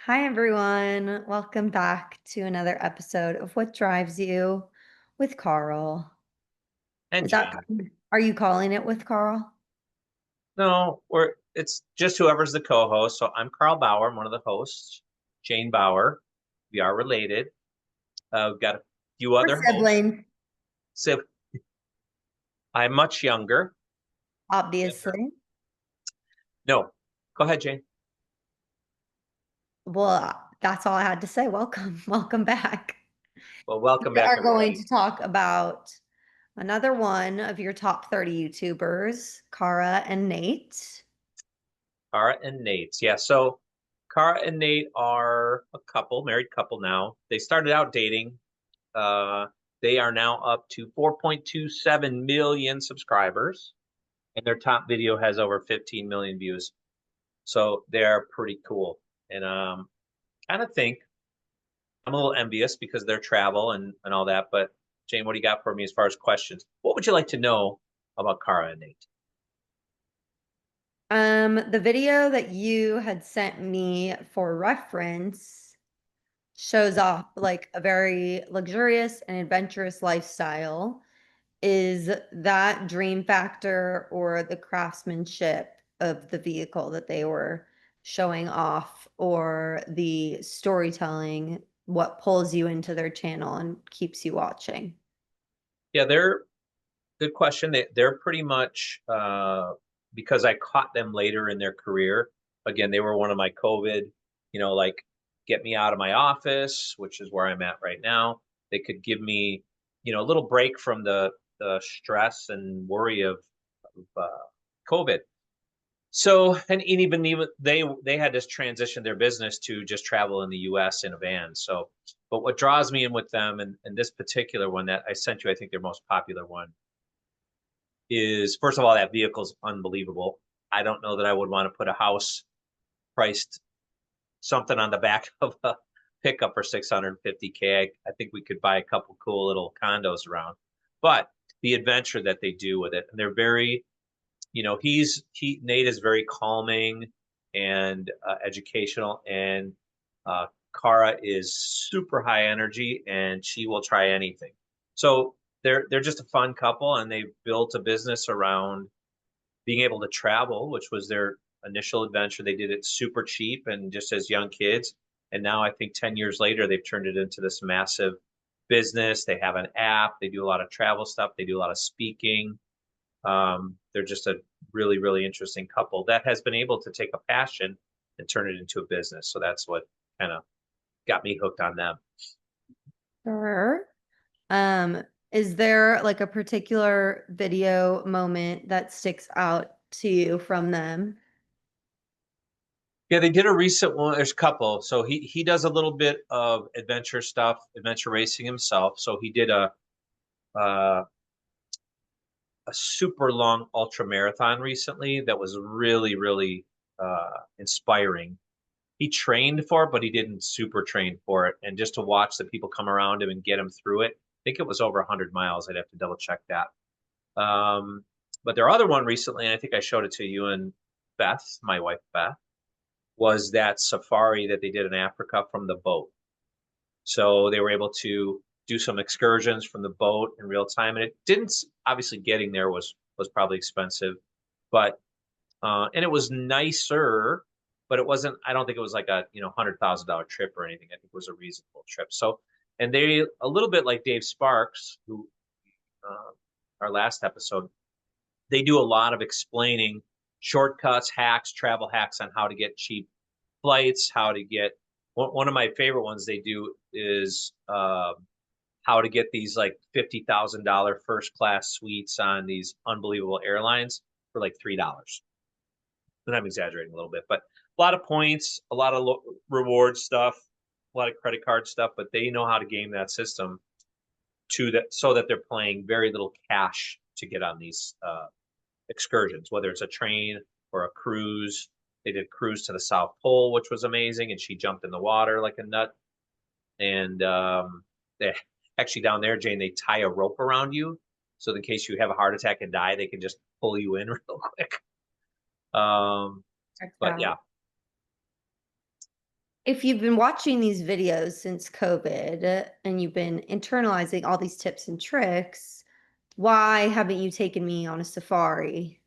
Hi, everyone. Welcome back to another episode of What Drives You with Carl. And Is that, Jane. are you calling it with Carl? No, it's just whoever's the co-host. So I'm Carl Bauer, I'm one of the hosts. Jayne Bauer. We are related. We've got a few We're other hosts. siblings, So I'm much younger. Younger. obviously. No, go ahead, Jane. Well, that's all I had to say. Welcome. Welcome back. Well, We welcome back, are going everybody. to talk about another one of your top 30 YouTubers, Kara and Nate. Kara and Nate. Yeah, so Kara and Nate are a couple, married couple now. They started out dating. Uh, they are now up to 4.27 million subscribers, and their top video has over 15 million views. So they're pretty cool. And kind of think I'm a little envious because their travel and all that. But Jane, what do you got for me as far as questions? What would you like to know about Kara and Nate? The video that you had sent me for reference shows off like a very luxurious and adventurous lifestyle. Is that dream factor or the craftsmanship of the vehicle that they were showing off or the storytelling what pulls you into their channel and keeps you watching? Yeah, they're good question. They're pretty much because I caught them later in their career. Again, they were one of my COVID, like get me out of my office, which is where I'm at right now. They could give me, a little break from the stress and worry of COVID. So, and even they had to transition their business to just travel in the U.S. in a van. So, but what draws me in with them, and this particular one that I sent you, I think their most popular one is, first of all, that vehicle's unbelievable. I don't know that I would want to put a house priced something on the back of a pickup for 650K. I think we could buy a couple cool little condos around, but the adventure that they do with it, and they're very, Nate is very calming and educational, and Kara is super high energy, and she will try anything. So they're just a fun couple, and they've built a business around being able to travel, which was their initial adventure. They did it super cheap and just as young kids. And now I think 10 years later, they've turned it into this massive business. They have an app. They do a lot of travel stuff. They do a lot of speaking. They're just a really, really interesting couple that has been able to take a passion and turn it into a business. So that's what kind of got me hooked on them. Sure. Um, is there like a particular video moment that sticks out to you from them? Yeah, they did a recent one. There's a couple. So he does a little bit of adventure stuff, adventure racing himself. So he did uh, a super long ultra marathon recently that was really, really inspiring. He trained for it, but he didn't super train for it. And just to watch the people come around him and get him through it, I think it was over 100 miles. I'd have to double check that. But their other one recently, and I think I showed it to you and Beth, my wife Beth, was that safari that they did in Africa from the boat. So they were able to do some excursions from the boat in real time, and it didn't obviously getting there was probably expensive, but and it was nicer, but it wasn't. I don't think it was like a $100,000 trip or anything. I think it was a reasonable trip. So, and they a little bit like Dave Sparks, who uh, our last episode, they do a lot of explaining shortcuts, hacks, travel hacks on how to get cheap flights, how to get one of my favorite ones they do is how to get these like $50,000 first class suites on these unbelievable airlines for like $3. And I'm exaggerating a little bit, but a lot of points, a lot of reward stuff, a lot of credit card stuff, but they know how to game that system to that so that they're playing very little cash to get on these excursions, whether it's a train or a cruise. They did cruise to the South Pole, which was amazing, and she jumped in the water like a nut. And they actually down there, Jane, they tie a rope around you, so in case you have a heart attack and die, they can just pull you in real quick. Um, Check but out. yeah, if you've been watching these videos since COVID and you've been internalizing all these tips and tricks, why haven't you taken me on a safari?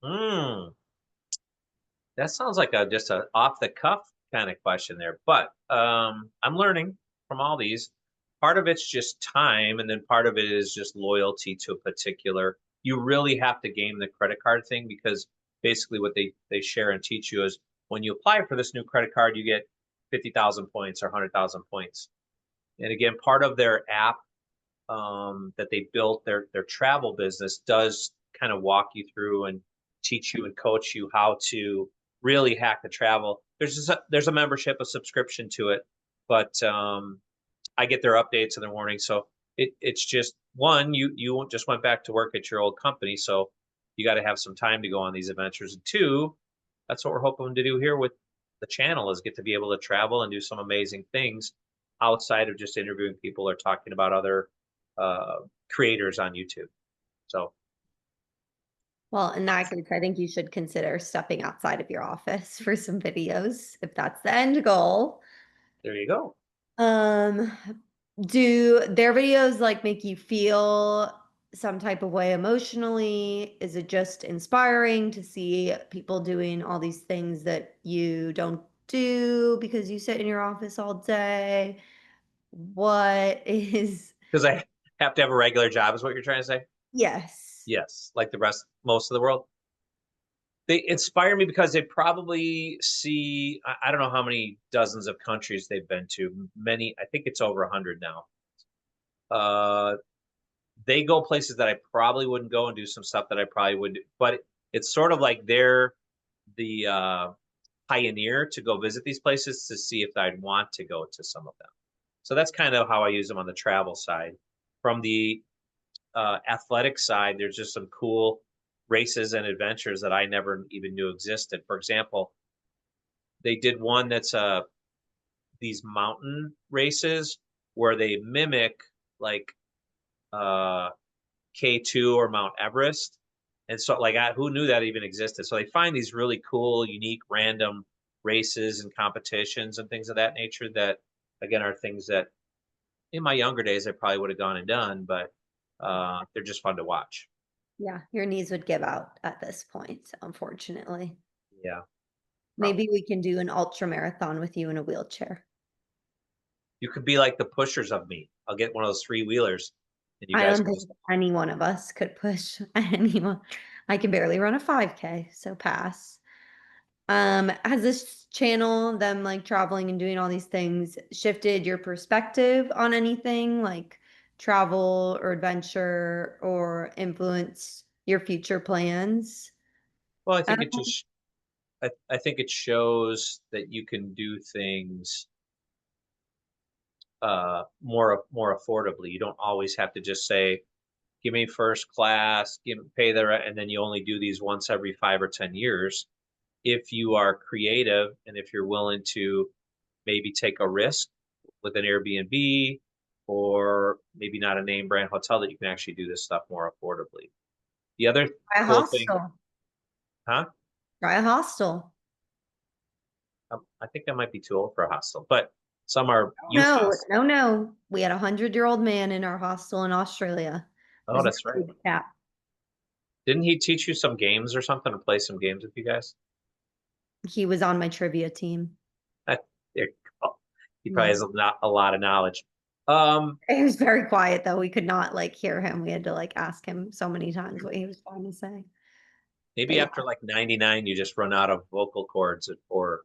Hmm. That sounds like a just a off the cuff kind of question there, but I'm learning from all these. Part of it's just time, and then part of it is just loyalty to a particular. You really have to game the credit card thing because basically what they share and teach you is when you apply for this new credit card, you get 50,000 points or 100,000 points. And again, part of their app that they built, their travel business, does kind of walk you through and teach you and coach you how to really hack the travel. There's a membership, a subscription to it, but I get their updates and their warnings. So it's just one, you just went back to work at your old company, so you got to have some time to go on these adventures. And two, that's what we're hoping to do here with the channel is get to be able to travel and do some amazing things outside of just interviewing people or talking about other creators on YouTube. So Well, in that case, I think you should consider stepping outside of your office for some videos if that's the end goal. there you go. Um, do their videos like make you feel some type of way emotionally? Is it just inspiring to see people doing all these things that you don't do because you sit in your office all day? What is, Because I have to have a regular job, is what you're trying to say? yes. Yes, like the rest, most of the world. They inspire me because they probably see, I don't know how many dozens of countries they've been to. Many, I think it's over 100 now. Uh, they go places that I probably wouldn't go and do some stuff that I probably would do. But it's sort of like they're the pioneer to go visit these places to see if I'd want to go to some of them. So that's kind of how I use them on the travel side. From the athletic side, there's just some cool races and adventures that I never even knew existed. For example, they did one that's these mountain races where they mimic like uh, K2 or Mount Everest. And so, like, who knew that even existed? So they find these really cool, unique, random races and competitions and things of that nature that, again, are things that in my younger days I probably would have gone and done, but they're just fun to watch. Yeah, your knees would give out at this point, unfortunately. Yeah, Maybe probably. we can do an ultra marathon with you in a wheelchair. You could be like the pushers of me. I'll get one of those three wheelers, and you I guys don't can think just. any one of us could push anyone. I can barely run a 5K, so pass. Has this channel, them like traveling and doing all these things, shifted your perspective on anything like travel or adventure or influence your future plans? Well, I Uh, think it just. I think it shows that you can do things more affordably. You don't always have to just say, "Give me first class, pay the rent," and then you only do these once every 5 or 10 years. If you are creative and if you're willing to maybe take a risk with an Airbnb or maybe not a name brand hotel, that you can actually do this stuff more affordably. The other Try a cool thing, hostel. huh? Try a hostel. I think that might be too old for a hostel, but some are youth No, hostels. no, no. We had a 100-year-old man in our hostel in Australia. Oh, There's no that's right. age cap. Didn't he teach you some games or something to play some games with you guys? He was on my trivia team. There you go. He probably Yeah. has a lot of knowledge. Um, He was very quiet though. We could not like hear him. We had to like ask him so many times what he was trying to say. But Maybe yeah, after like 99, you just run out of vocal cords or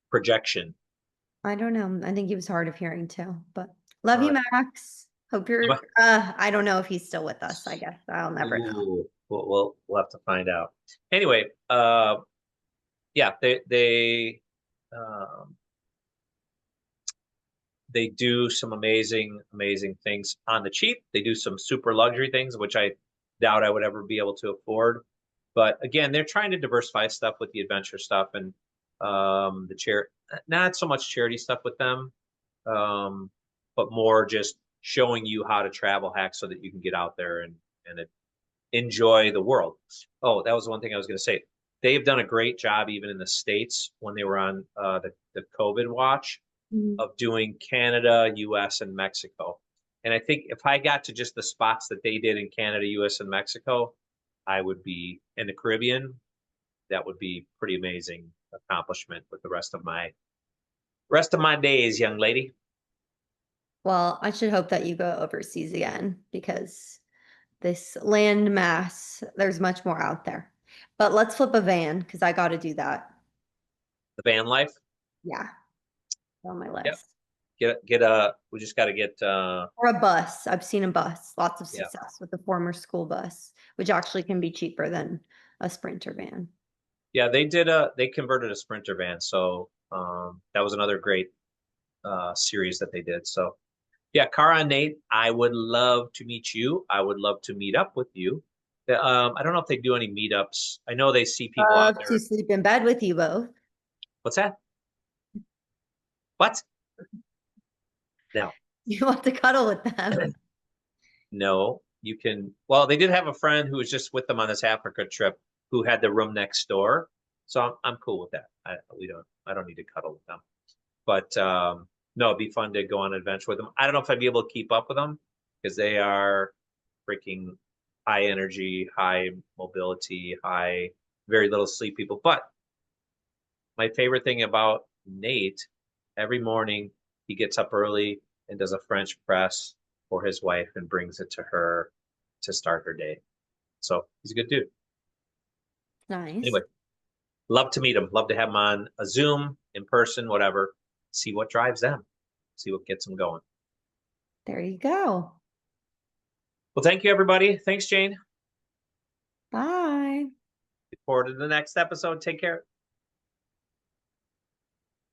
projection. I don't know. I think he was hard of hearing too. But love All you, right. Max. Hope you're I don't know if he's still with us, I guess. I'll never know. Ooh, we'll have to find out. Anyway, yeah, um, they do some amazing things on the cheap. They do some super luxury things, which I doubt I would ever be able to afford. But again, they're trying to diversify stuff with the adventure stuff and the not so much charity stuff with them, um, but more just showing you how to travel hack so that you can get out there and enjoy the world. Oh, that was one thing I was going to say. they've done a great job even in the States when they were on the COVID watch Mhm. of doing Canada, US, and Mexico. And I think if I got to just the spots that they did in Canada, US, and Mexico, I would be in the Caribbean. That would be pretty amazing accomplishment with the rest of my days, young lady. Well, I should hope that you go overseas again because this land mass, there's much more out there. But let's flip a van because I got to do that. The van life. Yeah, on my Yep. list. We just got to get Or a bus. I've seen a bus. Lots of yeah. success with the former school bus, which actually can be cheaper than a Sprinter van. Yeah, they converted a Sprinter van, so that was another great series that they did. So yeah, Kara and Nate, I would love to meet you. I would love to meet up with you. I don't know if they do any meetups. I know they see people out Love to there. sleep in bed with you both. What's that? What? No. You want to cuddle with them. No, you can. Well, they did have a friend who was just with them on this Africa trip who had the room next door. So I'm cool with that. I don't need to cuddle with them. But no, it'd be fun to go on an adventure with them. I don't know if I'd be able to keep up with them because they are freaking high energy, high mobility, high, very little sleep people. But my favorite thing about Nate, every morning he gets up early and does a French press for his wife and brings it to her to start her day. So he's a good dude. Nice. Anyway, love to meet him. Love to have him on a Zoom, in person, whatever. See what drives them. See what gets them going. There you go. Well, thank you, everybody. Thanks, Jayne. Bye. Look forward to the next episode. Take care.